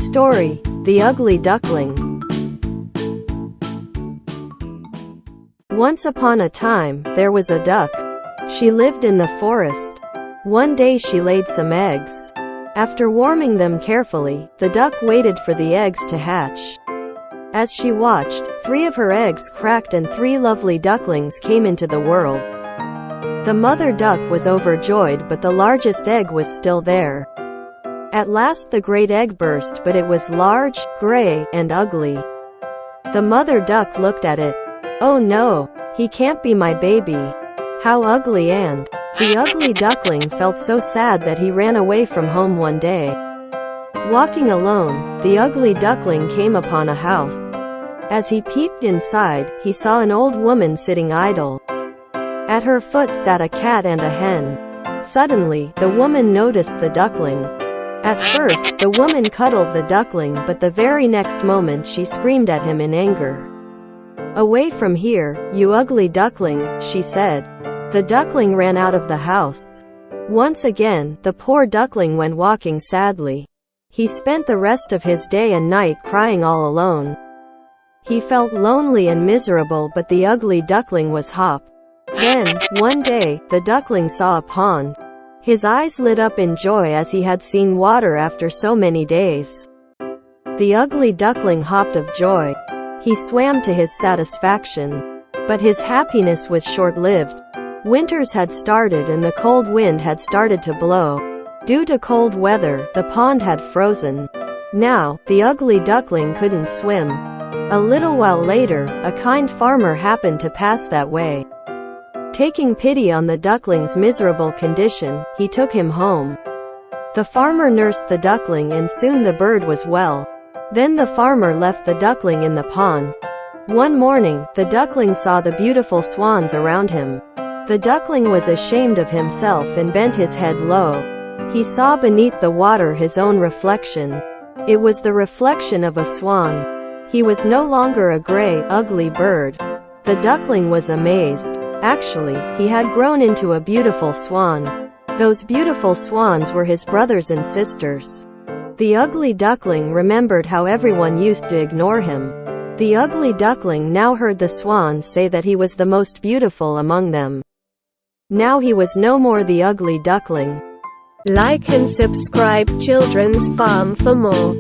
Story: The Ugly Duckling. Once upon a time, there was a duck. She lived in the forest. One day she laid some eggs. After warming them carefully, the duck waited for the eggs to hatch. As she watched, 3 of her eggs cracked and 3 lovely ducklings came into the world. The mother duck was overjoyed, but the largest egg was still there. At last the great egg burst, but it was large, gray, and ugly. The mother duck looked at it. "Oh no, he can't be my baby. How ugly!" And the ugly duckling felt so sad that he ran away from home one day. Walking alone, the ugly duckling came upon a house. As he peeped inside, he saw an old woman sitting idle. At her foot sat a cat and a hen. Suddenly, the woman noticed the duckling. At first, the woman cuddled the duckling, but the very next moment she screamed at him in anger. "Away from here, you ugly duckling," she said. The duckling ran out of the house. Once again, the poor duckling went walking sadly. He spent the rest of his day and night crying all alone. He felt lonely and miserable, but the ugly duckling was happy. Then, one day, the duckling saw a pond. His eyes lit up in joy as he had seen water after so many days. The ugly duckling hopped of joy. He swam to his satisfaction. But his happiness was short-lived. Winters had started and the cold wind had started to blow. Due to cold weather, the pond had frozen. Now, the ugly duckling couldn't swim. A little while later, a kind farmer happened to pass that way. Taking pity on the duckling's miserable condition, he took him home. The farmer nursed the duckling and soon the bird was well. Then the farmer left the duckling in the pond. One morning, the duckling saw the beautiful swans around him. The duckling was ashamed of himself and bent his head low. He saw beneath the water his own reflection. It was the reflection of a swan. He was no longer a gray, ugly bird. The duckling was amazed. Actually, he had grown into a beautiful swan. Those beautiful swans were his brothers and sisters. The ugly duckling remembered how everyone used to ignore him. The ugly duckling now heard the swans say that he was the most beautiful among them. Now he was no more the ugly duckling. Like and subscribe Children's Farm for more.